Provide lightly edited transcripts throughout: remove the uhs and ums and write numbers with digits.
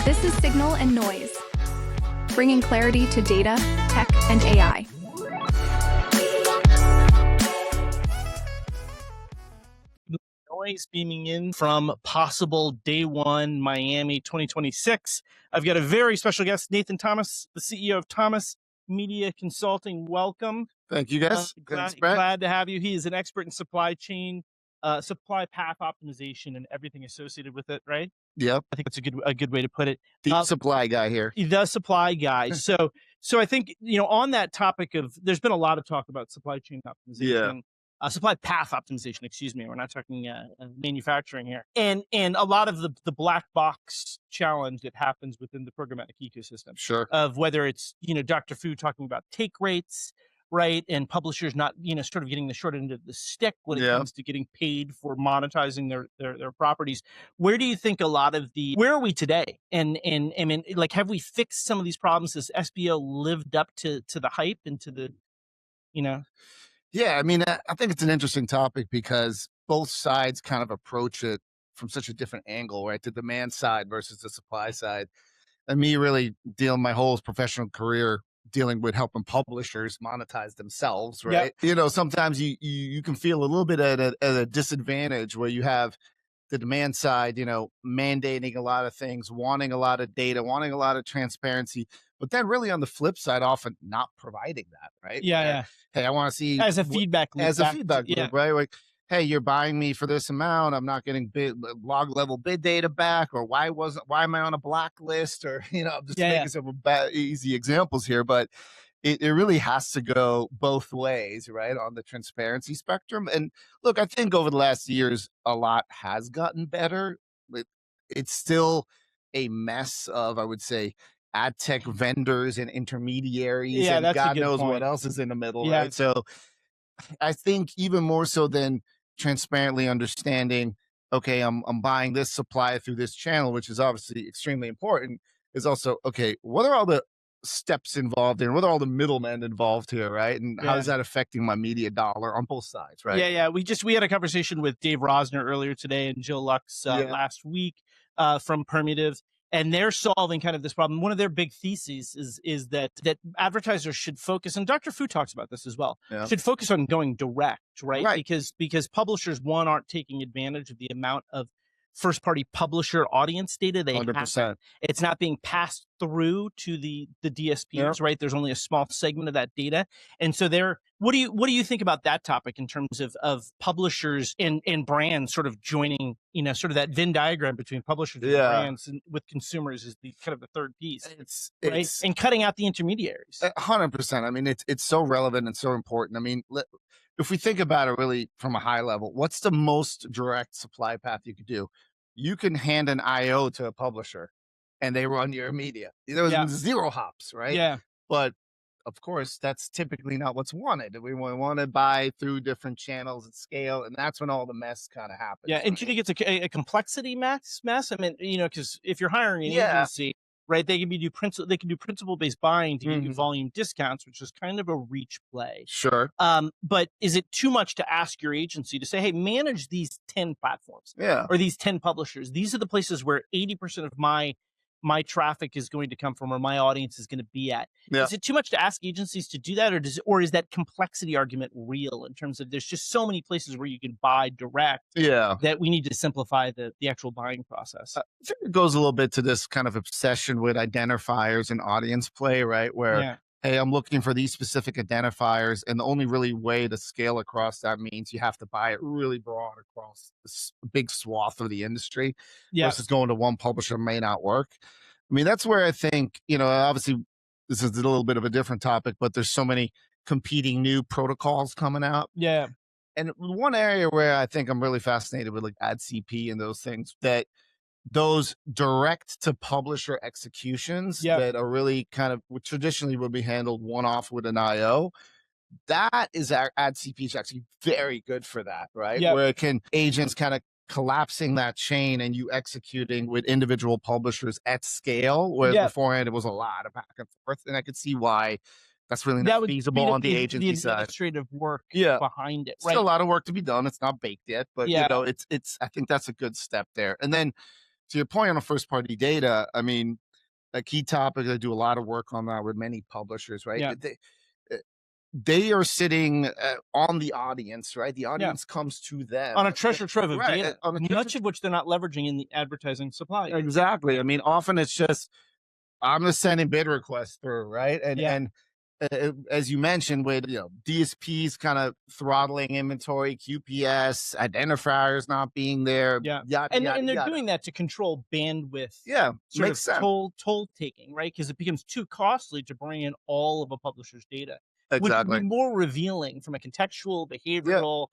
This is Signal and Noise, bringing clarity to data, tech, and AI. Noise beaming in from possible day one Miami 2026. I've got a very special guest, Nathan Thomas, the CEO of Thomas Media Consulting. Welcome. Thank you, guys. Glad to have you. He is an expert in supply chain, supply path optimization, and everything associated with it, right? Yep. I think that's a good way to put it. The supply guy here. The supply guy. So I think, on that topic of, there's been a lot of talk about supply chain optimization. Supply path optimization, excuse me. We're not talking manufacturing here. And a lot of the black box challenge that happens within the programmatic ecosystem. Sure. Of whether it's, Dr. Fu talking about take rates, right? And publishers not, sort of getting the short end of the stick when it comes to getting paid for monetizing their properties. Where do you think where are we today? And I mean, like, have we fixed some of these problems? Has SPO lived up to the hype and to the, Yeah, I mean, I think it's an interesting topic because both sides kind of approach it from such a different angle, right? The demand side versus the supply side. And me really dealing my whole professional career dealing with helping publishers monetize themselves, right? Yep. Sometimes you can feel a little bit at a disadvantage where you have the demand side, mandating a lot of things, wanting a lot of data, wanting a lot of transparency, but then really on the flip side, often not providing that, right? Yeah. Hey, I want to see as a feedback loop, right? Like, hey, you're buying me for this amount. I'm not getting log level bid data back, or why am I on a blacklist? Or, I'm just making some easy examples here, but it really has to go both ways, right? On the transparency spectrum. And look, I think over the last years, a lot has gotten better. It's still a mess of, I would say, AdTech vendors and intermediaries, and God knows what else is in the middle, right? So I think even more so than transparently understanding, okay, I'm buying this supply through this channel, which is obviously extremely important, is also, okay, what are all the steps involved in? What are all the middlemen involved here, right? And how is that affecting my media dollar on both sides, right? Yeah. We had a conversation with Dave Rosner earlier today and Jill Lux last week from Permutive. And they're solving kind of this problem. One of their big theses is that advertisers should focus, and Dr. Fu talks about this as well, should focus on going direct, right? Because publishers, aren't taking advantage of the amount of first-party publisher audience data they 100%. have. It's not being passed through to the DSPs, right? There's only a small segment of that data. And so what do you think about that topic in terms of publishers and brands sort of joining, sort of that Venn diagram between publishers and brands and with consumers is the kind of the third piece, right? And cutting out the intermediaries. 100%. I mean, it's so relevant and so important. I mean, if we think about it really from a high level, what's the most direct supply path you could do? You can hand an IO to a publisher and they run your media. There's zero hops, right? Yeah. But of course, that's typically not what's wanted. We want to buy through different channels at scale, and that's when all the mess kind of happens. Yeah, and do you think it's a complexity mess? I mean, because if you're hiring an agency, right, they can do principle-based buying to give you volume discounts, which is kind of a reach play. Sure. But is it too much to ask your agency to say, hey, manage these 10 platforms or these 10 publishers? These are the places where 80% of my traffic is going to come from, or my audience is going to be at. Is it too much to ask agencies to do that, or is that complexity argument real in terms of there's just so many places where you can buy direct that we need to simplify the actual buying process? I think it goes a little bit to this kind of obsession with identifiers and audience play, right? Where, hey, I'm looking for these specific identifiers, and the only really way to scale across that means you have to buy it really broad across this big swath of the industry versus going to one publisher may not work. I mean, that's where I think, obviously this is a little bit of a different topic, but there's so many competing new protocols coming out. Yeah. And one area where I think I'm really fascinated with, like AdCP and those things, that those direct to publisher executions that are really kind of traditionally would be handled one-off with an IO. That is our AdCP is actually very good for that, right? Where agents kind of collapsing that chain and you executing with individual publishers at scale, whereas beforehand it was a lot of back and forth. And I could see why that's really not feasible on the agency side. The administrative work behind it. Still a lot of work to be done. It's not baked yet, but it's I think that's a good step there. And then to your point on the first party data, I mean, a key topic, I do a lot of work on that with many publishers, right? Yeah. They are sitting on the audience, right? The audience comes to them on a treasure trove of data, much of which they're not leveraging in the advertising supply. Exactly. I mean, often it's just, I'm just sending bid requests through, right? And as you mentioned, with DSPs kind of throttling inventory, QPS identifiers not being there, and they're doing that to control bandwidth. Makes sense. Toll taking, right? Because it becomes too costly to bring in all of a publisher's data. Exactly. Would be more revealing from a contextual, behavioral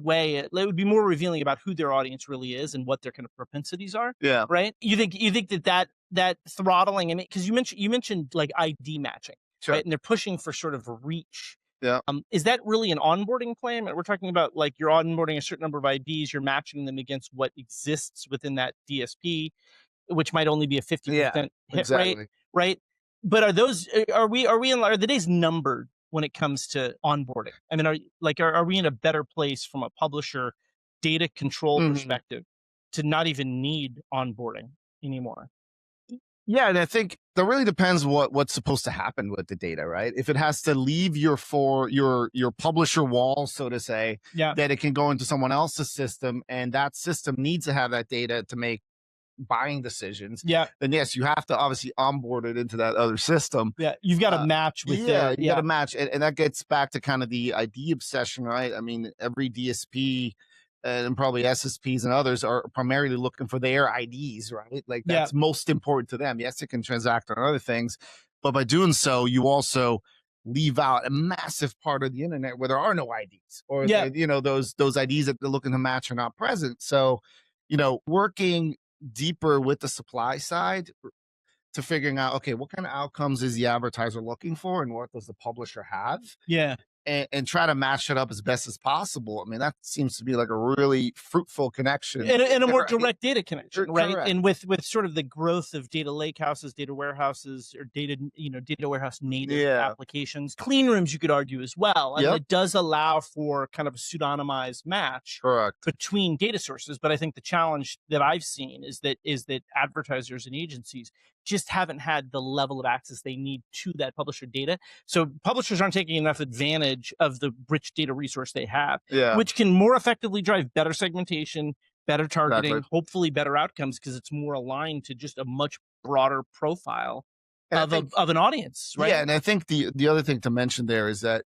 way. It would be more revealing about who their audience really is and what their kind of propensities are. Yeah. Right. You think that throttling, I mean, because you mentioned like ID matching, right? And they're pushing for sort of a reach. Yeah. Is that really an onboarding plan? We're talking about like you're onboarding a certain number of IDs, you're matching them against what exists within that DSP, which might only be a 50% hit rate, right? But are the days numbered when it comes to onboarding? I mean, are we in a better place from a publisher data control perspective to not even need onboarding anymore? Yeah, and I think that really depends what's supposed to happen with the data, right? If it has to leave your publisher wall, so to say, that it can go into someone else's system, and that system needs to have that data to make buying decisions, then yes, you have to obviously onboard it into that other system. You've got to match with you got to match, and that gets back to kind of the ID obsession, right? I mean, every DSP and probably SSPs and others are primarily looking for their IDs, right? Like that's most important to them. Yes, it can transact on other things, but by doing so, you also leave out a massive part of the internet where there are no IDs, or those IDs that they're looking to match are not present. So, working deeper with the supply side to figuring out, okay, what kind of outcomes is the advertiser looking for and what does the publisher have? And try to match it up as best as possible. I mean, that seems to be like a really fruitful connection. And a more direct data connection, right? Correct. And with sort of the growth of data lakehouses, data warehouses, or data warehouse native applications, clean rooms, you could argue as well. And it does allow for kind of a pseudonymized match between data sources. But I think the challenge that I've seen is that advertisers and agencies just haven't had the level of access they need to that publisher data. So publishers aren't taking enough advantage of the rich data resource they have, which can more effectively drive better segmentation, better targeting, hopefully better outcomes, because it's more aligned to just a much broader profile of an audience, right? Yeah, and I think the other thing to mention there is that,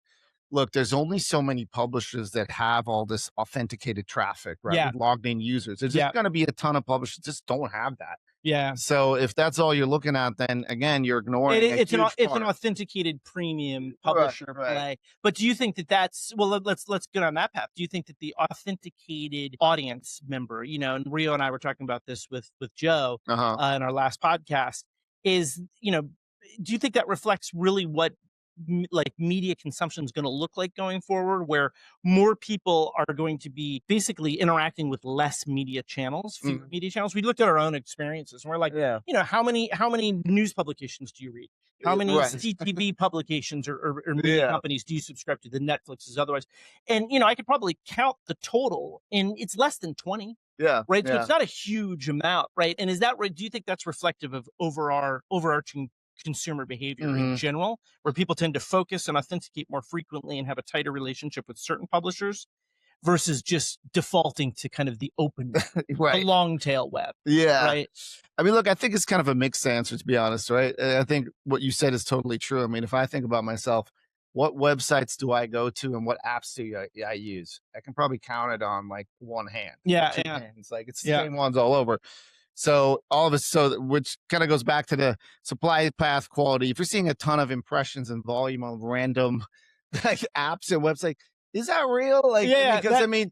look, there's only so many publishers that have all this authenticated traffic, right? With logged in users. There's just going to be a ton of publishers that just don't have that. So if that's all you're looking at, then again, you're ignoring it's an authenticated premium publisher play. But do you think that's let's get on that path. Do you think that the authenticated audience member, and Rio and I were talking about this with Joe in our last podcast, is do you think that reflects really what like media consumption is going to look like going forward, where more people are going to be basically interacting with less media channels, fewer media channels? We looked at our own experiences and we're like, how many news publications do you read? How many CTV publications or media companies do you subscribe to? The Netflixes, otherwise. And, I could probably count the total, and it's less than 20. Right. So it's not a huge amount. Right. And is that right? Do you think that's reflective of overarching consumer behavior in general, where people tend to focus and authenticate more frequently and have a tighter relationship with certain publishers versus just defaulting to kind of the open, the long tail web? Right. I mean, look, I think it's kind of a mixed answer, to be honest, right? I think what you said is totally true. I mean, if I think about myself, what websites do I go to and what apps do I use? I can probably count it on like one hand. Hands. Like it's the same ones all over. So all of it, which kind of goes back to the supply path quality. If you're seeing a ton of impressions and volume on random apps and websites, is that real? Because I mean,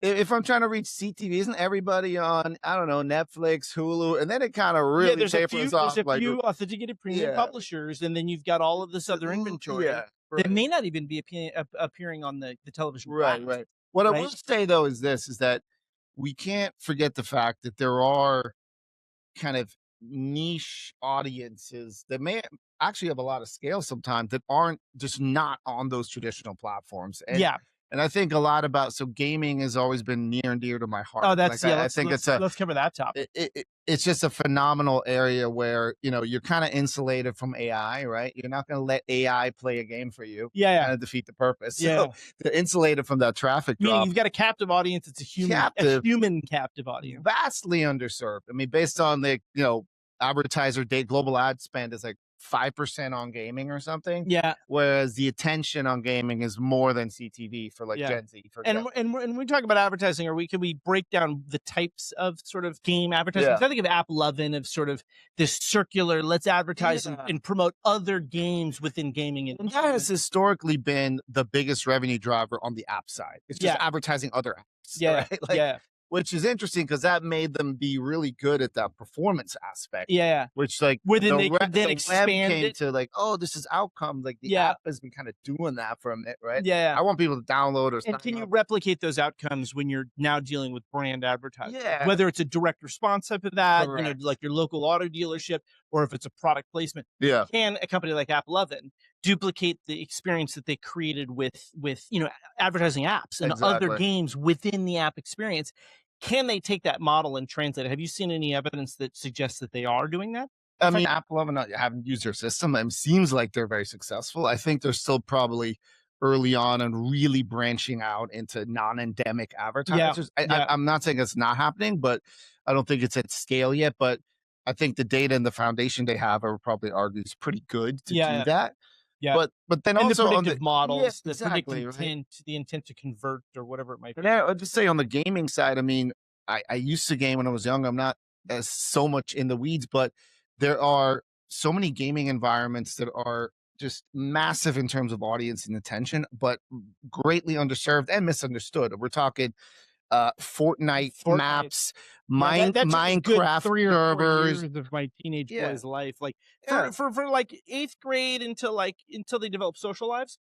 if I'm trying to reach CTV, isn't everybody on, I don't know, Netflix, Hulu, and then it kind of really tapers off. There's a few authenticated premium publishers, and then you've got all of this other inventory that may not even be appearing on the television. Right. What I will say though is that we can't forget the fact that there are kind of niche audiences that may actually have a lot of scale sometimes that aren't just not on those traditional platforms. And And I think a lot about, so gaming has always been near and dear to my heart. Oh, that's, like, I think let's cover that topic. It's just a phenomenal area where, you know, you're kind of insulated from AI, right? You're not going to let AI play a game for you. Yeah. Kind of defeat the purpose. Yeah. So they're insulated from that traffic drop. Meaning you've got a captive audience. It's a human captive audience. Vastly underserved. I mean, based on the, you know, advertiser date, global ad spend is like 5% on gaming or something. Yeah. Whereas the attention on gaming is more than CTV for like Gen Z. For and when we talk about advertising, can we break down the types of sort of game advertising? Yeah. I think of AppLovin of sort of this circular, let's advertise and promote other games within gaming. And that has historically been the biggest revenue driver on the app side. It's just advertising other apps. Yeah. Right? Like, which is interesting because that made them be really good at that performance aspect. Yeah. Which like where then they then expand it to like, oh, this is outcome. Like the app has been kind of doing that for a minute, right? Yeah. I want people to download or and can you replicate those outcomes when you're now dealing with brand advertising? Yeah. Whether it's a direct response type of that, you know, like your local auto dealership, or if it's a product placement. Yeah. Can a company like AppLovin duplicate the experience that they created with you know, advertising apps and other games within the app experience? Can they take that model and translate it? Have you seen any evidence that suggests that they are doing that? I mean, AppLovin, I haven't used their system. It seems like they're very successful. I think they're still probably early on and really branching out into non-endemic advertisers. I'm not saying it's not happening, but I don't think it's at scale yet. But I think the data and the foundation they have, I would probably argue, is pretty good to do that. Yeah, but then and also the predictive models, the exactly, predictive the intent to convert or whatever it might be. Yeah, I'd just say on the gaming side, I mean, I used to game when I was young. I'm not as so much in the weeds, but there are so many gaming environments that are just massive in terms of audience and attention, but greatly underserved and misunderstood. We're talking Fortnite maps, Minecraft 3 or 4 servers years of my teenage boy's life, like for like 8th grade until they developed social lives,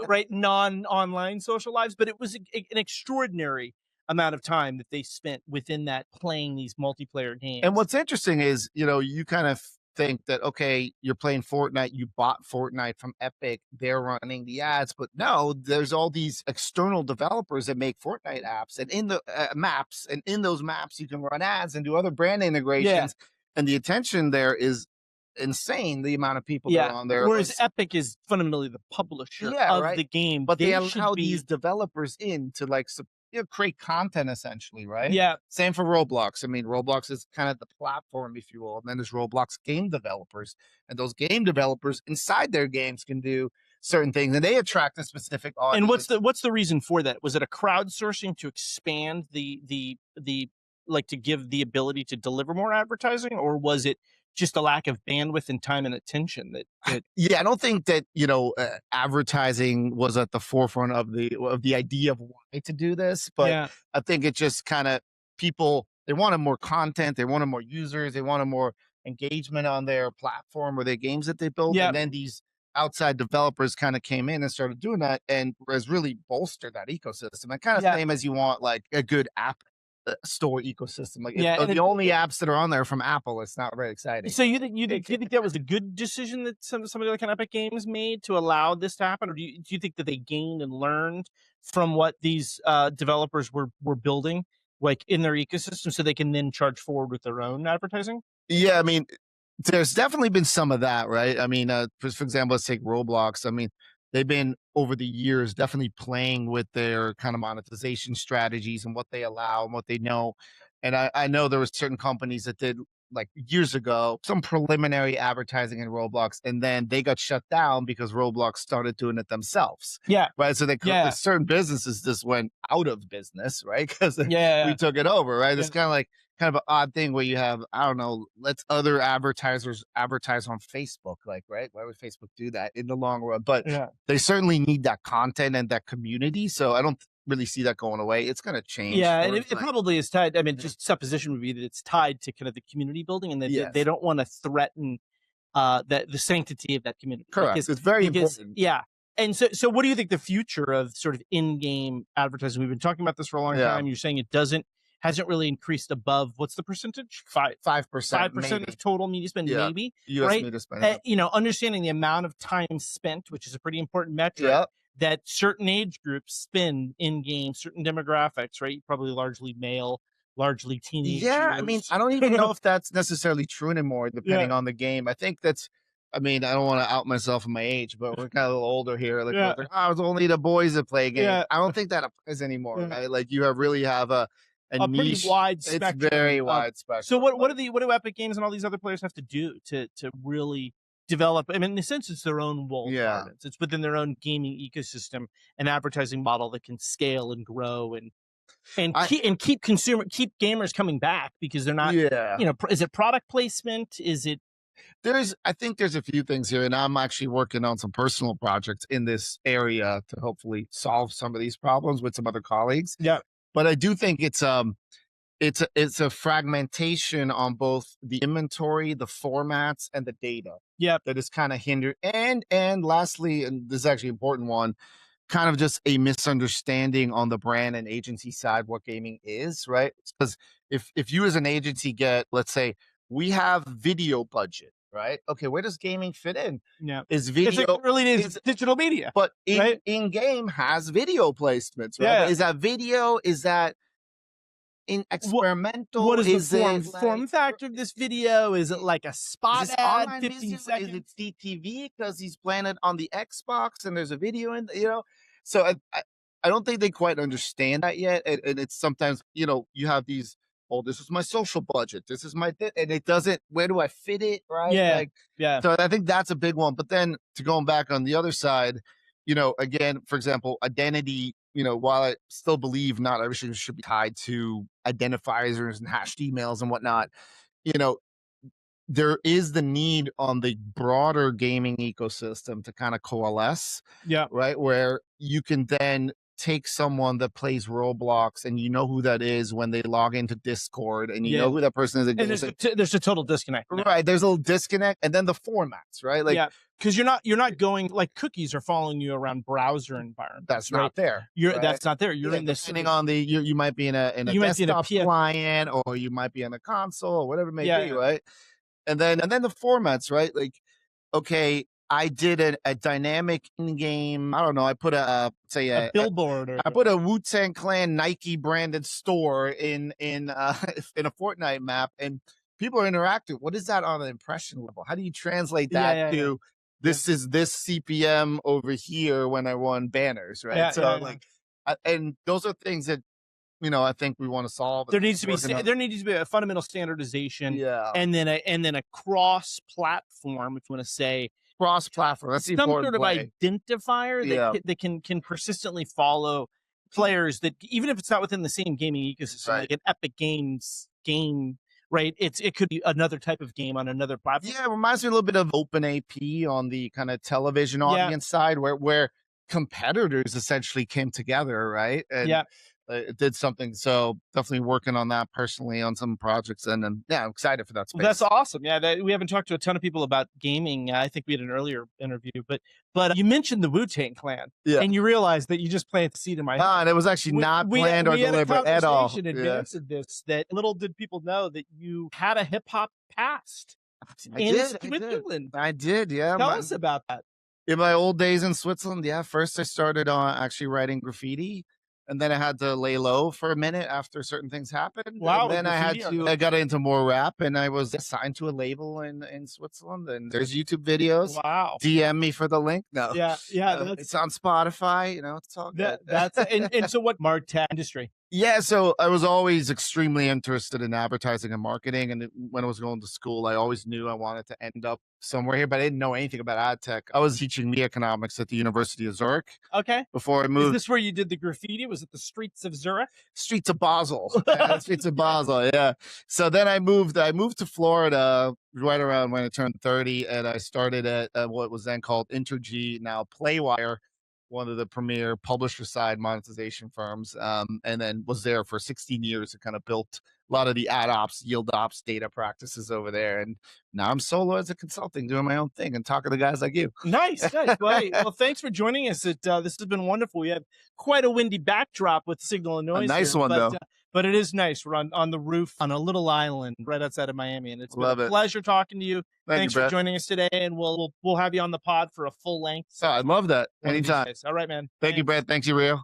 right? Non-online social lives, but it was an extraordinary amount of time that they spent within that playing these multiplayer games. And what's interesting is, you know, you kind of think that, okay, you're playing Fortnite, you bought Fortnite from Epic, they're running the ads, but no, there's all these external developers that make Fortnite apps and in the maps, and in those maps you can run ads and do other brand integrations, and the attention there is insane, the amount of people that are on there. Whereas Epic is fundamentally the publisher of the game, but they allow these developers in to like create content essentially, right? Yeah. Same for Roblox. I mean, Roblox is kind of the platform, if you will. And then there's Roblox game developers, and those game developers inside their games can do certain things, and they attract a specific audience. And what's the reason for that? Was it a crowdsourcing to expand the like to give the ability to deliver more advertising, or was it just a lack of bandwidth and time and attention that yeah, I don't think that, you know, advertising was at the forefront of the idea of why to do this, but I think it just kind of, people, they wanted more content, they wanted more users, they wanted more engagement on their platform or their games that they built, and then these outside developers kind of came in and started doing that, and has really bolstered that ecosystem. And kind of same as you want like a good app store ecosystem, like the only apps that are on there from Apple, it's not very exciting. So you think that was a good decision that somebody like an Epic Games made to allow this to happen, or do you think that they gained and learned from what these developers were building like in their ecosystem, so they can then charge forward with their own advertising? Yeah, I mean, there's definitely been some of that, right? I mean, for example, let's take Roblox. I mean, they've been over the years definitely playing with their kind of monetization strategies and what they allow and what they know. And I know there was certain companies that did like years ago some preliminary advertising in Roblox, and then they got shut down because Roblox started doing it themselves. Yeah. Right. So they certain businesses just went out of business, right? Because we took it over, right? It's kind of an odd thing where you have, I don't know, let's other advertisers advertise on Facebook, like, right? Why would Facebook do that in the long run? But they certainly need that content and that community. So I don't really see that going away. It's going to change. Yeah, and it probably is tied. I mean, just supposition would be that it's tied to kind of the community building, and that they don't want to threaten the sanctity of that community. Correct. It's very important. Yeah. And so what do you think the future of sort of in-game advertising? We've been talking about this for a long time. You're saying it hasn't really increased above, what's the percentage? 5%. 5% of total media spend, maybe. US media spend. You know, understanding the amount of time spent, which is a pretty important metric, that certain age groups spend in games, certain demographics, right? Probably largely male, largely teenagers. Yeah, I mean, I don't even know if that's necessarily true anymore, depending on the game. I think that's, I mean, I don't want to out myself and my age, but we're kind of a little older here. Like, we're like, oh, it's only the boys that play games. I don't think that applies anymore. Right? Like, you really have a niche, pretty wide spectrum. It's very wide spectrum. So what do Epic Games and all these other players have to do to really develop? I mean, in a sense, it's their own walled gardens. It's within their own gaming ecosystem and advertising model that can scale and grow and keep gamers coming back, because they're not, you know, is it product placement? Is it? I think there's a few things here, and I'm actually working on some personal projects in this area to hopefully solve some of these problems with some other colleagues. Yeah. But I do think it's a fragmentation on both the inventory, the formats, and the data. Yeah. That is kind of hindered. And lastly, and this is actually an important one, kind of just a misunderstanding on the brand and agency side what gaming is, right? Because if you as an agency get, let's say, we have video budget, right? Okay, where does gaming fit in? Yeah. Is video it's digital media. But in-game has video placements, right? Yeah. Is that video? Is that in experimental? What is the form factor of this video? Is it like a spot ad, 15 seconds? Is it CTV because he's playing it on the Xbox and there's a video in, you know? So I don't think they quite understand that yet. And it's sometimes, you know, you have these, oh, this is my social budget. This is my, and it doesn't, where do I fit it? Right. Yeah. So I think that's a big one. But then to going back on the other side, you know, again, for example, identity, you know, while I still believe not everything should be tied to identifiers and hashed emails and whatnot, you know, there is the need on the broader gaming ecosystem to kind of coalesce. Yeah. Right. Where you can then take someone that plays Roblox and you know who that is when they log into Discord and you know who that person is. And there's a total disconnect. Right. There's a little disconnect. And then the formats, right? Like, because you're not going, like, cookies are following you around browser environments. That's not there. That's not there. You're in this sitting on the, you might be in a desktop client, or you might be on a console, or whatever it may be, right? And then the formats, right? Like, okay, I did a dynamic in-game, I don't know, I put a billboard. I put a Wu-Tang Clan Nike branded store in a Fortnite map, and people are interactive. What is that on an impression level? How do you translate that to this is this CPM over here when I run banners, right? And those are things that, you know, I think we want to solve. There needs to be a fundamental standardization, and then a cross-platform, if you want to say, cross-platform. That's the important sort of identifier that can persistently follow players, that even if it's not within the same gaming ecosystem, like an Epic Games game, right? It could be another type of game on another platform. Yeah, it reminds me a little bit of OpenAP on the kind of television audience side, where competitors essentially came together, right? And it did something. So definitely working on that personally on some projects, and I'm excited for that space. Well, that's awesome. Yeah, we haven't talked to a ton of people about gaming. I think we had an earlier interview, but you mentioned the Wu-Tang Clan, and you realized that you just planted the seed in my head. And it was actually not planned or deliberate at all. In advance of this, that little did people know that you had a hip hop past. I did. Yeah. Tell us about that. In my old days in Switzerland, first I started on actually writing graffiti. And then I had to lay low for a minute after certain things happened. Wow. And then I got into more rap, and I was assigned to a label in Switzerland, and there's YouTube videos. Wow. DM me for the link. No. Yeah. It's on Spotify, you know, it's all good. And so what Martech industry? Yeah, so I was always extremely interested in advertising and marketing. And when I was going to school, I always knew I wanted to end up somewhere here, but I didn't know anything about ad tech. I was teaching media economics at the University of Zurich. Okay. Before I moved. Is this where you did the graffiti? Was it the streets of Zurich? Streets of Basel. Streets of Basel, yeah. So then I moved to Florida right around when I turned 30, and I started at what was then called Intergy, now Playwire, one of the premier publisher side monetization firms, and then was there for 16 years and kind of built a lot of the ad ops, yield ops data practices over there. And now I'm solo as a consulting, doing my own thing and talking to guys like you. Nice. Well, thanks for joining us. This has been wonderful. We had quite a windy backdrop with signal and noise. A nice one, though. But it is nice. We're on the roof on a little island right outside of Miami, and it's been a pleasure talking to you. Thanks for joining us today, and we'll have you on the pod for a full length. I'd love that anytime. All right, man. Thank you, Brad. Thanks you, Rio.